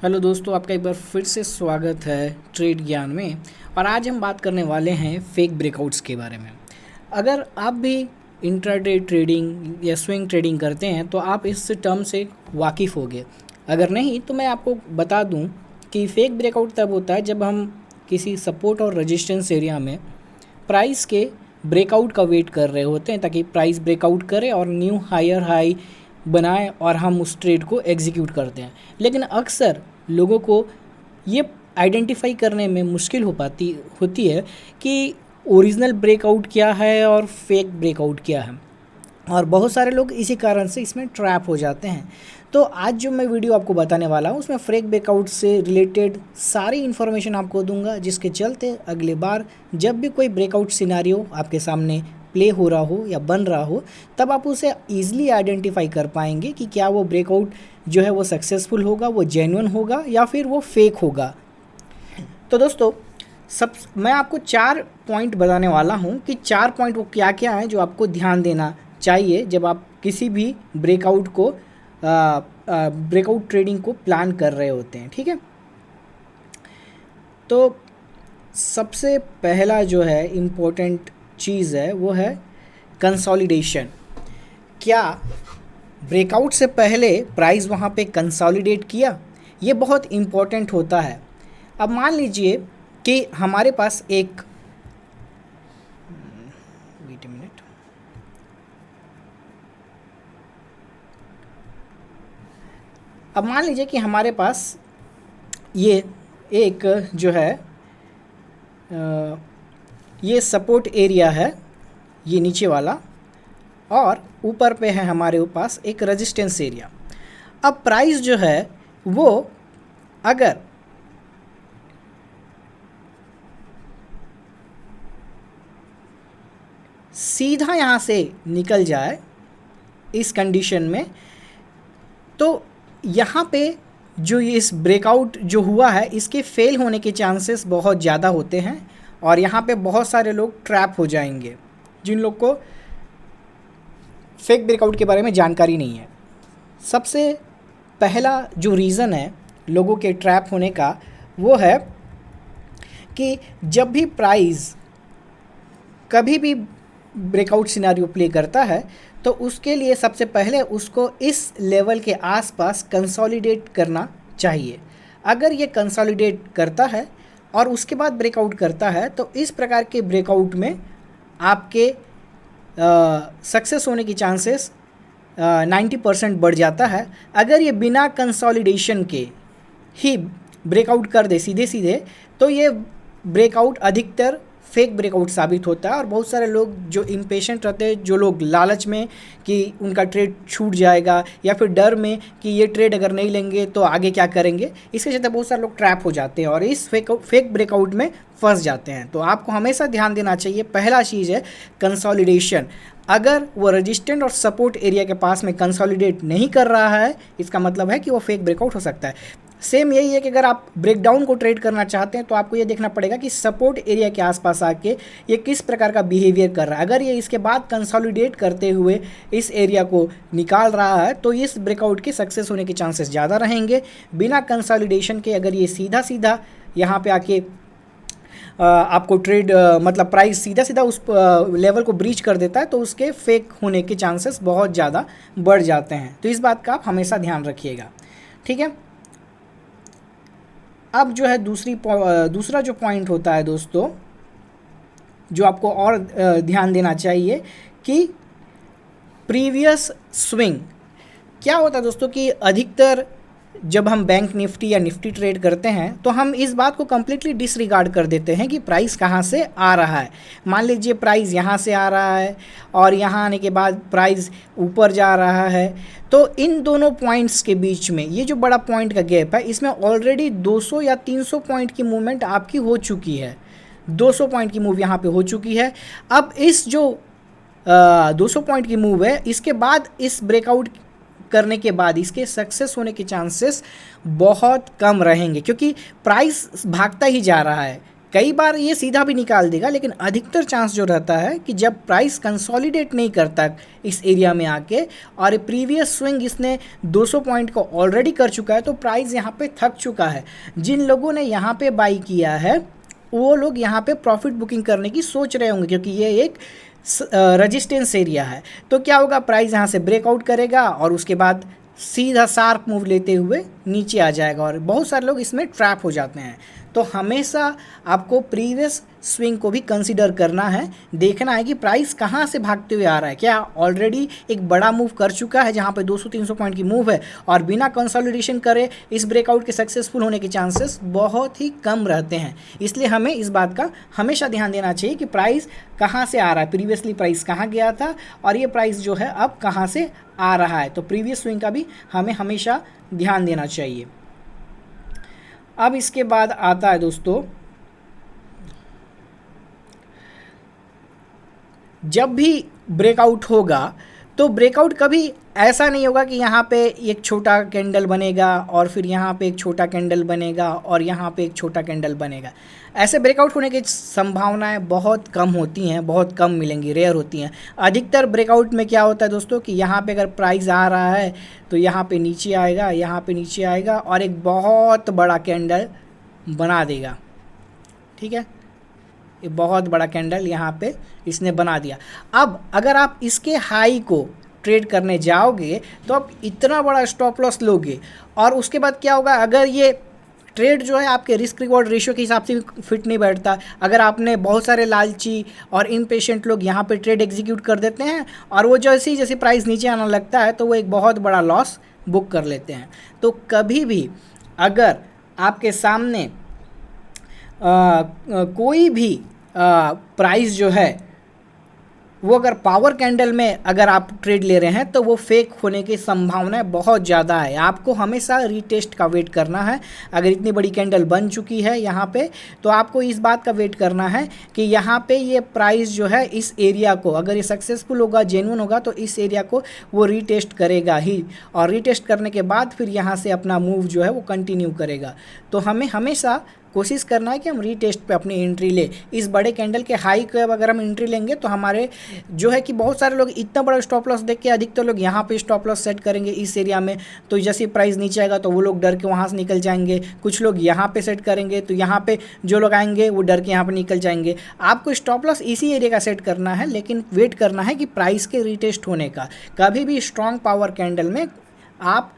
Hello दोस्तों, आपका एक बार फिर से स्वागत है ट्रेड ज्ञान में। और आज हम बात करने वाले हैं फेक ब्रेकआउट्स के बारे में। अगर आप भी इंट्राडे ट्रेडिंग या स्विंग ट्रेडिंग करते हैं तो आप इस टर्म से वाकिफ़ होंगे। अगर नहीं तो मैं आपको बता दूं कि फेक ब्रेकआउट तब होता है जब हम किसी सपोर्ट और रेजिस्टेंस एरिया में प्राइस के ब्रेकआउट का वेट कर रहे होते हैं ताकि प्राइस ब्रेकआउट करे और न्यू हायर हाई बनाए और हम उस ट्रेड को एग्जीक्यूट करते हैं। लेकिन अक्सर लोगों को ये आइडेंटिफाई करने में मुश्किल होती है कि ओरिजिनल ब्रेकआउट क्या है और फेक ब्रेकआउट क्या है, और बहुत सारे लोग इसी कारण से इसमें ट्रैप हो जाते हैं। तो आज जो मैं वीडियो आपको बताने वाला हूँ उसमें फेक ब्रेकआउट से रिलेटेड सारी इन्फॉर्मेशन आपको दूंगा, जिसके चलते अगले बार जब भी कोई ब्रेकआउट सिनारियो आपके सामने प्ले हो रहा हो या बन रहा हो तब आप उसे ईजिली आइडेंटिफाई कर पाएंगे कि क्या वो ब्रेकआउट जो है वो सक्सेसफुल होगा, वो जेन्युइन होगा या फिर वो फेक होगा। तो दोस्तों, मैं आपको 4 पॉइंट बताने वाला हूँ कि 4 पॉइंट वो क्या क्या हैं जो आपको ध्यान देना चाहिए जब आप किसी भी ब्रेकआउट ट्रेडिंग को प्लान कर रहे होते हैं। ठीक है, तो सबसे पहला जो है इम्पोर्टेंट चीज़ है वो है कंसोलिडेशन। क्या ब्रेकआउट से पहले प्राइस वहाँ पे कंसोलिडेट किया? ये बहुत इम्पोर्टेंट होता है। अब मान लीजिए कि हमारे पास एक वेट अ मिनट, अब मान लीजिए कि हमारे पास ये एक जो है ये सपोर्ट एरिया है, ये नीचे वाला, और ऊपर पे है हमारे पास एक रेजिस्टेंस एरिया। अब प्राइस जो है वो अगर सीधा यहाँ से निकल जाए इस कंडीशन में, तो यहाँ पे जो ये इस ब्रेकआउट जो हुआ है इसके फेल होने के चांसेस बहुत ज़्यादा होते हैं और यहाँ पे बहुत सारे लोग ट्रैप हो जाएंगे जिन लोग को फेक ब्रेकआउट के बारे में जानकारी नहीं है। सबसे पहला जो रीज़न है लोगों के ट्रैप होने का वो है कि जब भी प्राइस कभी भी ब्रेकआउट सिनेरियो प्ले करता है तो उसके लिए सबसे पहले उसको इस लेवल के आसपास कंसोलिडेट करना चाहिए। अगर ये कंसोलिडेट करता है और उसके बाद ब्रेकआउट करता है तो इस प्रकार के ब्रेकआउट में आपके सक्सेस होने की चांसेस 90% बढ़ जाता है। अगर ये बिना कंसोलिडेशन के ही ब्रेकआउट कर दे सीधे सीधे तो ये ब्रेकआउट अधिकतर फेक ब्रेकआउट साबित होता है। और बहुत सारे लोग जो इम्पेशेंट रहते हैं, जो लोग लालच में कि उनका ट्रेड छूट जाएगा या फिर डर में कि ये ट्रेड अगर नहीं लेंगे तो आगे क्या करेंगे, इसके चलते बहुत सारे लोग ट्रैप हो जाते हैं और इस फेक ब्रेकआउट में फंस जाते हैं। तो आपको हमेशा ध्यान देना चाहिए, पहला चीज़ है कंसोलिडेशन। अगर वो रेजिस्टेंट और सपोर्ट एरिया के पास में कंसोलिडेट नहीं कर रहा है इसका मतलब है कि वो फेक ब्रेकआउट हो सकता है। सेम यही है कि अगर आप ब्रेकडाउन को ट्रेड करना चाहते हैं तो आपको ये देखना पड़ेगा कि सपोर्ट एरिया के आसपास आके ये किस प्रकार का बिहेवियर कर रहा है। अगर ये इसके बाद कंसोलिडेट करते हुए इस एरिया को निकाल रहा है तो इस ब्रेकआउट के सक्सेस होने के चांसेस ज़्यादा रहेंगे। बिना कंसोलिडेशन के अगर ये सीधा सीधा यहाँ पे आके आपको ट्रेड मतलब प्राइस सीधा सीधा उस लेवल को ब्रीच कर देता है तो उसके फेक होने के चांसेस बहुत ज़्यादा बढ़ जाते हैं। तो इस बात का आप हमेशा ध्यान रखिएगा। ठीक है, अब जो है दूसरा जो पॉइंट होता है दोस्तों, जो आपको और ध्यान देना चाहिए कि प्रीवियस स्विंग क्या होता है दोस्तों, कि अधिकतर जब हम बैंक निफ्टी या निफ्टी ट्रेड करते हैं तो हम इस बात को कम्प्लीटली डिसरिगार्ड कर देते हैं कि प्राइस कहाँ से आ रहा है। मान लीजिए प्राइस यहाँ से आ रहा है और यहाँ आने के बाद प्राइस ऊपर जा रहा है, तो इन दोनों पॉइंट्स के बीच में ये जो बड़ा पॉइंट का गैप है इसमें ऑलरेडी 200 या 300 पॉइंट की मूवमेंट आपकी हो चुकी है। 200 पॉइंट की मूव यहाँ पे हो चुकी है। अब इस जो 200 पॉइंट की मूव है इसके बाद इस ब्रेकआउट करने के बाद इसके सक्सेस होने के चांसेस बहुत कम रहेंगे, क्योंकि प्राइस भागता ही जा रहा है। कई बार ये सीधा भी निकाल देगा, लेकिन अधिकतर चांस जो रहता है कि जब प्राइस कंसोलिडेट नहीं करता इस एरिया में आके और प्रीवियस स्विंग इसने 200 पॉइंट को ऑलरेडी कर चुका है, तो प्राइस यहाँ पे थक चुका है। जिन लोगों ने यहाँ पे बाई किया है वो लोग यहाँ पे प्रॉफिट बुकिंग करने की सोच रहे होंगे, क्योंकि ये एक रेजिस्टेंस एरिया है। तो क्या होगा, प्राइस यहाँ से ब्रेकआउट करेगा और उसके बाद सीधा शार्प मूव लेते हुए नीचे आ जाएगा, और बहुत सारे लोग इसमें ट्रैप हो जाते हैं। तो हमेशा आपको प्रीवियस स्विंग को भी कंसीडर करना है, देखना है कि प्राइस कहाँ से भागते हुए आ रहा है। क्या ऑलरेडी एक बड़ा मूव कर चुका है जहाँ पे 200-300 पॉइंट की मूव है और बिना कंसोलिडेशन करे इस ब्रेकआउट के सक्सेसफुल होने के चांसेस बहुत ही कम रहते हैं। इसलिए हमें इस बात का हमेशा ध्यान देना चाहिए कि प्राइस कहाँ से आ रहा है, प्रीवियसली प्राइस कहाँ गया था और ये प्राइस जो है अब कहाँ से आ रहा है। तो प्रीवियस स्विंग का भी हमें हमेशा ध्यान देना चाहिए। अब इसके बाद आता है दोस्तों, जब भी ब्रेकआउट होगा तो ब्रेकआउट कभी ऐसा नहीं होगा कि यहाँ पे एक छोटा कैंडल बनेगा और फिर यहाँ पे एक छोटा कैंडल बनेगा और यहाँ पे एक छोटा कैंडल बनेगा। ऐसे ब्रेकआउट होने की संभावनाएं बहुत कम होती हैं, बहुत कम मिलेंगी, रेयर होती हैं। अधिकतर ब्रेकआउट में क्या होता है दोस्तों कि यहाँ पे अगर प्राइस आ रहा है तो यहाँ पे नीचे आएगा, यहाँ पे नीचे आएगा और एक बहुत बड़ा कैंडल बना देगा। ठीक है, ये बहुत बड़ा कैंडल यहाँ पे इसने बना दिया। अब अगर आप इसके हाई को ट्रेड करने जाओगे तो आप इतना बड़ा स्टॉप लॉस लोगे और उसके बाद क्या होगा, अगर ये ट्रेड जो है आपके रिस्क रिवॉर्ड रेशियो के हिसाब से भी फिट नहीं बैठता। अगर आपने बहुत सारे लालची और इम्पेशेंट लोग यहाँ पे ट्रेड एग्जीक्यूट कर देते हैं और वो जैसे प्राइस नीचे आना लगता है तो वो एक बहुत बड़ा लॉस बुक कर लेते हैं। तो कभी भी अगर आपके सामने कोई भी प्राइस जो है वो अगर पावर कैंडल में अगर आप ट्रेड ले रहे हैं तो वो फेक होने की संभावनाएं बहुत ज़्यादा है। आपको हमेशा रीटेस्ट का वेट करना है। अगर इतनी बड़ी कैंडल बन चुकी है यहाँ पे तो आपको इस बात का वेट करना है कि यहाँ पे ये प्राइस जो है इस एरिया को, अगर ये सक्सेसफुल होगा, जेन्युइन होगा, तो इस एरिया को वो रीटेस्ट करेगा ही और रीटेस्ट करने के बाद फिर यहाँ से अपना मूव जो है वो कंटिन्यू करेगा। तो हमें हमेशा कोशिश करना है कि हम रीटेस्ट पे अपनी एंट्री ले। इस बड़े कैंडल के हाई के अगर हम एंट्री लेंगे तो हमारे जो है कि बहुत सारे लोग इतना बड़ा स्टॉप लॉस देख के अधिकतर लोग यहाँ पे स्टॉप लॉस सेट करेंगे इस एरिया में, तो जैसे प्राइस नीचे आएगा तो वो लोग डर के वहाँ से निकल जाएंगे। कुछ लोग यहाँ पे सेट करेंगे तो यहाँ पे जो लोग आएंगे वो डर के यहाँ पे निकल जाएंगे। आपको स्टॉप लॉस इसी एरिया का सेट करना है, लेकिन वेट करना है कि प्राइस के रीटेस्ट होने का। कभी भी स्ट्रॉन्ग पावर कैंडल में आप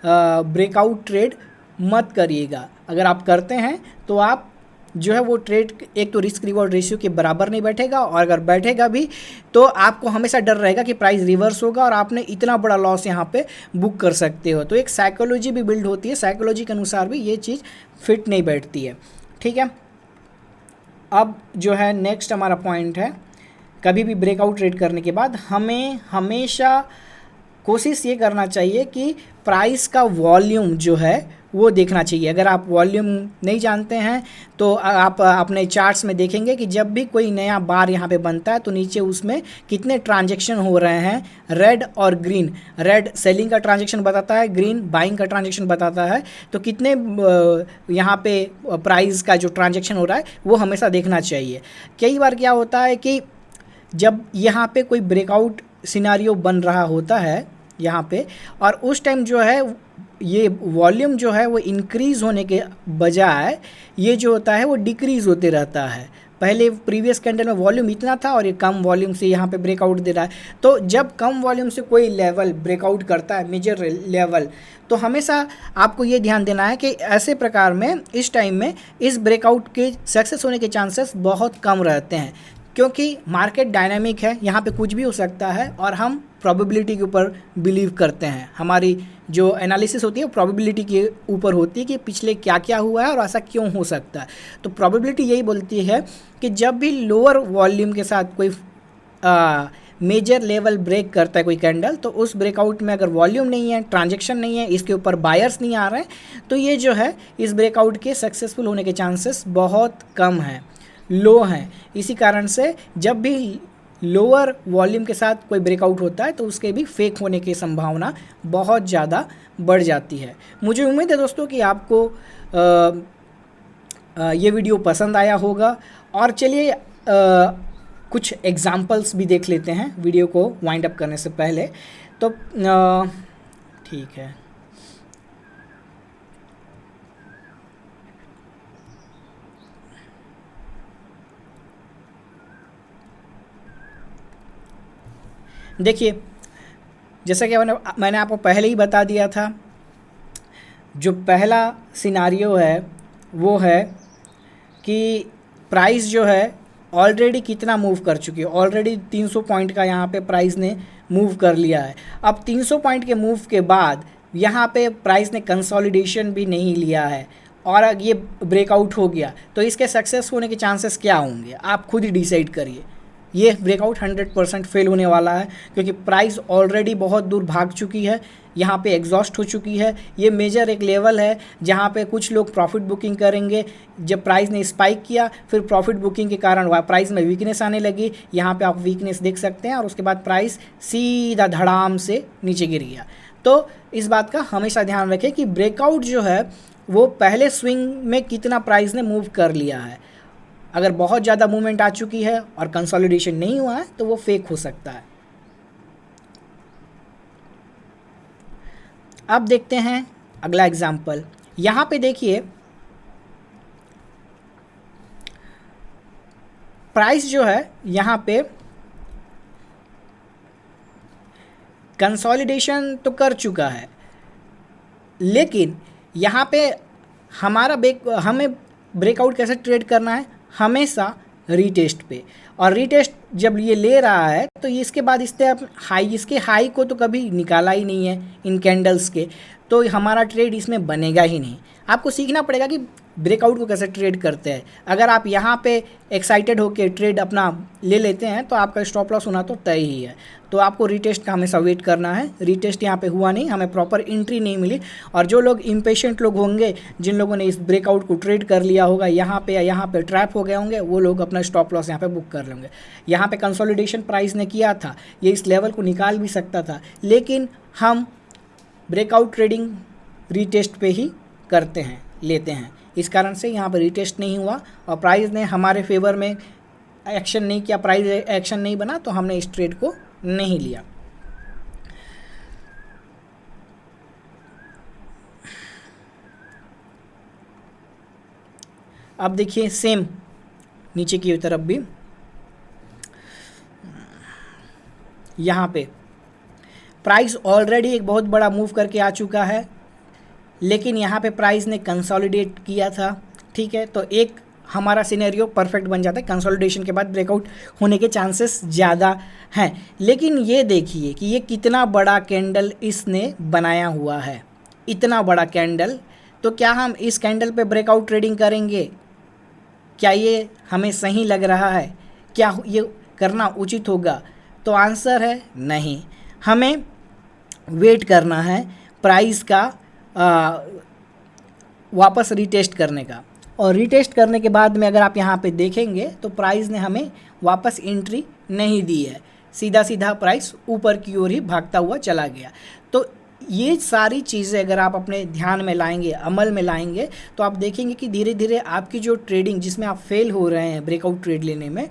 ब्रेकआउट ट्रेड मत करिएगा। अगर आप करते हैं तो आप जो है वो ट्रेड एक तो रिस्क रिवॉर्ड रेशियो के बराबर नहीं बैठेगा और अगर बैठेगा भी तो आपको हमेशा डर रहेगा कि प्राइस रिवर्स होगा और आपने इतना बड़ा लॉस यहाँ पे बुक कर सकते हो। तो एक साइकोलॉजी भी बिल्ड होती है, साइकोलॉजी के अनुसार भी ये चीज़ फिट नहीं बैठती है। ठीक है, अब जो है नेक्स्ट हमारा पॉइंट है, कभी भी ब्रेकआउट ट्रेड करने के बाद हमें हमेशा कोशिश ये करना चाहिए कि प्राइस का वॉल्यूम जो है वो देखना चाहिए। अगर आप वॉल्यूम नहीं जानते हैं तो आप अपने चार्ट्स में देखेंगे कि जब भी कोई नया बार यहाँ पे बनता है तो नीचे उसमें कितने ट्रांजैक्शन हो रहे हैं, रेड और ग्रीन। रेड सेलिंग का ट्रांजैक्शन बताता है, ग्रीन बाइंग का ट्रांजैक्शन बताता है। तो कितने यहाँ पे प्राइस का जो ट्रांजैक्शन हो रहा है वो हमेशा देखना चाहिए। कई बार क्या होता है कि जब यहाँ पे कोई ब्रेकआउट सिनारियो बन रहा होता है यहाँ पे और उस टाइम जो है ये वॉल्यूम जो है वो इंक्रीज़ होने के बजाय ये जो होता है वो डिक्रीज़ होते रहता है। पहले प्रीवियस कैंडल में वॉल्यूम इतना था और ये कम वॉल्यूम से यहाँ पे ब्रेकआउट दे रहा है। तो जब कम वॉल्यूम से कोई लेवल ब्रेकआउट करता है, मेजर लेवल, तो हमेशा आपको ये ध्यान देना है कि ऐसे प्रकार में इस टाइम में इस ब्रेकआउट के सक्सेस होने के चांसेस बहुत कम रहते हैं, क्योंकि मार्केट डायनामिक है, यहाँ पे कुछ भी हो सकता है और हम प्रोबेबिलिटी के ऊपर बिलीव करते हैं। हमारी जो एनालिसिस होती है वो प्रोबेबिलिटी के ऊपर होती है कि पिछले क्या क्या हुआ है और ऐसा क्यों हो सकता है। तो प्रोबेबिलिटी यही बोलती है कि जब भी लोअर वॉल्यूम के साथ कोई मेजर लेवल ब्रेक करता है कोई कैंडल, तो उस ब्रेकआउट में अगर वॉल्यूम नहीं है, ट्रांजैक्शन नहीं है, इसके ऊपर बायर्स नहीं आ रहे हैं, तो ये जो है इस ब्रेकआउट के सक्सेसफुल होने के चांसेस बहुत कम हैं, लो हैं। इसी कारण से जब भी लोअर वॉल्यूम के साथ कोई ब्रेकआउट होता है तो उसके भी फेक होने की संभावना बहुत ज़्यादा बढ़ जाती है। मुझे उम्मीद है दोस्तों कि आपको ये वीडियो पसंद आया होगा। और चलिए कुछ एग्जाम्पल्स भी देख लेते हैं वीडियो को वाइंड अप करने से पहले। तो ठीक है, देखिए जैसा कि मैंने आपको पहले ही बता दिया था, जो पहला सिनारियो है वो है कि प्राइस जो है ऑलरेडी कितना मूव कर चुकी है। ऑलरेडी 300 पॉइंट का यहाँ पे प्राइस ने मूव कर लिया है। अब 300 पॉइंट के मूव के बाद यहाँ पे प्राइस ने कंसोलिडेशन भी नहीं लिया है और ये ब्रेकआउट हो गया, तो इसके सक्सेस होने के चांसेस क्या होंगे आप खुद ही डिसाइड करिए। ये ब्रेकआउट 100% फेल होने वाला है, क्योंकि प्राइस ऑलरेडी बहुत दूर भाग चुकी है, यहाँ पे एग्जॉस्ट हो चुकी है। ये मेजर एक लेवल है जहाँ पे कुछ लोग प्रॉफिट बुकिंग करेंगे। जब प्राइस ने स्पाइक किया, फिर प्रॉफिट बुकिंग के कारण प्राइस में वीकनेस आने लगी। यहाँ पे आप वीकनेस देख सकते हैं, और उसके बाद प्राइस सीधा धड़ाम से नीचे गिर गया। तो इस बात का हमेशा ध्यान रखें कि ब्रेकआउट जो है वो पहले स्विंग में कितना प्राइस ने मूव कर लिया है। अगर बहुत ज़्यादा मूवमेंट आ चुकी है और कंसोलिडेशन नहीं हुआ है तो वो फेक हो सकता है। अब देखते हैं अगला एग्जाम्पल। यहाँ पे देखिए प्राइस जो है यहाँ पे कंसोलिडेशन तो कर चुका है, लेकिन यहाँ पे हमें ब्रेकआउट कैसे ट्रेड करना है, हमेशा रीटेस्ट पे। और रीटेस्ट जब ये ले रहा है तो इसके बाद इसके हाई को तो कभी निकाला ही नहीं है इन कैंडल्स के, तो हमारा ट्रेड इसमें बनेगा ही नहीं। आपको सीखना पड़ेगा कि ब्रेकआउट को कैसे ट्रेड करते हैं। अगर आप यहाँ पे एक्साइटेड होकर ट्रेड अपना ले लेते हैं तो आपका स्टॉप लॉस होना तो तय ही है। तो आपको रीटेस्ट का हमेशा वेट करना है। रीटेस्ट यहाँ पे हुआ नहीं, हमें प्रॉपर एंट्री नहीं मिली। और जो लोग इम्पेशेंट लोग होंगे, जिन लोगों ने इस ब्रेकआउट को ट्रेड कर लिया होगा, यहाँ पे या यहाँ पे ट्रैप हो गए होंगे, वो लोग अपना स्टॉप लॉस यहाँ पे बुक कर लेंगे। यहाँ पे कंसोलिडेशन प्राइस ने किया था, ये इस लेवल को निकाल भी सकता था, लेकिन हम ब्रेकआउट ट्रेडिंग रीटेस्ट पे ही करते हैं, लेते हैं। इस कारण से यहाँ पर रीटेस्ट नहीं हुआ और प्राइस ने हमारे फेवर में एक्शन नहीं किया, प्राइस एक्शन नहीं बना, तो हमने इस ट्रेड को नहीं लिया। अब देखिए सेम नीचे की तरफ भी यहाँ पे प्राइस ऑलरेडी एक बहुत बड़ा मूव करके आ चुका है, लेकिन यहाँ पे प्राइस ने कंसोलिडेट किया था। ठीक है, तो एक हमारा सिनेरियो परफेक्ट बन जाता है, कंसोलिडेशन के बाद ब्रेकआउट होने के चांसेस ज़्यादा हैं। लेकिन ये देखिए कि ये कितना बड़ा कैंडल इसने बनाया हुआ है, इतना बड़ा कैंडल। तो क्या हम इस कैंडल पे ब्रेकआउट ट्रेडिंग करेंगे? क्या ये हमें सही लग रहा है? क्या ये करना उचित होगा? तो आंसर है नहीं। हमें वेट करना है प्राइस का वापस रीटेस्ट करने का, और रीटेस्ट करने के बाद में अगर आप यहाँ पे देखेंगे तो प्राइस ने हमें वापस एंट्री नहीं दी है, सीधा सीधा प्राइस ऊपर की ओर ही भागता हुआ चला गया। तो ये सारी चीज़ें अगर आप अपने ध्यान में लाएंगे, अमल में लाएंगे, तो आप देखेंगे कि धीरे धीरे आपकी जो ट्रेडिंग जिसमें आप फेल हो रहे हैं ब्रेकआउट ट्रेड लेने में,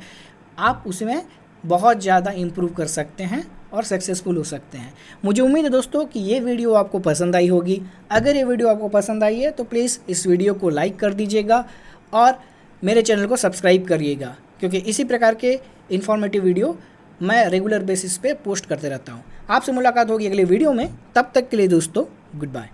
आप उसमें बहुत ज़्यादा इम्प्रूव कर सकते हैं और सक्सेसफुल हो सकते हैं। मुझे उम्मीद है दोस्तों कि ये वीडियो आपको पसंद आई होगी। अगर ये वीडियो आपको पसंद आई है तो प्लीज़ इस वीडियो को लाइक कर दीजिएगा और मेरे चैनल को सब्सक्राइब करिएगा, क्योंकि इसी प्रकार के इन्फॉर्मेटिव वीडियो मैं रेगुलर बेसिस पे पोस्ट करते रहता हूँ। आपसे मुलाकात होगी अगले वीडियो में, तब तक के लिए दोस्तों गुड बाय।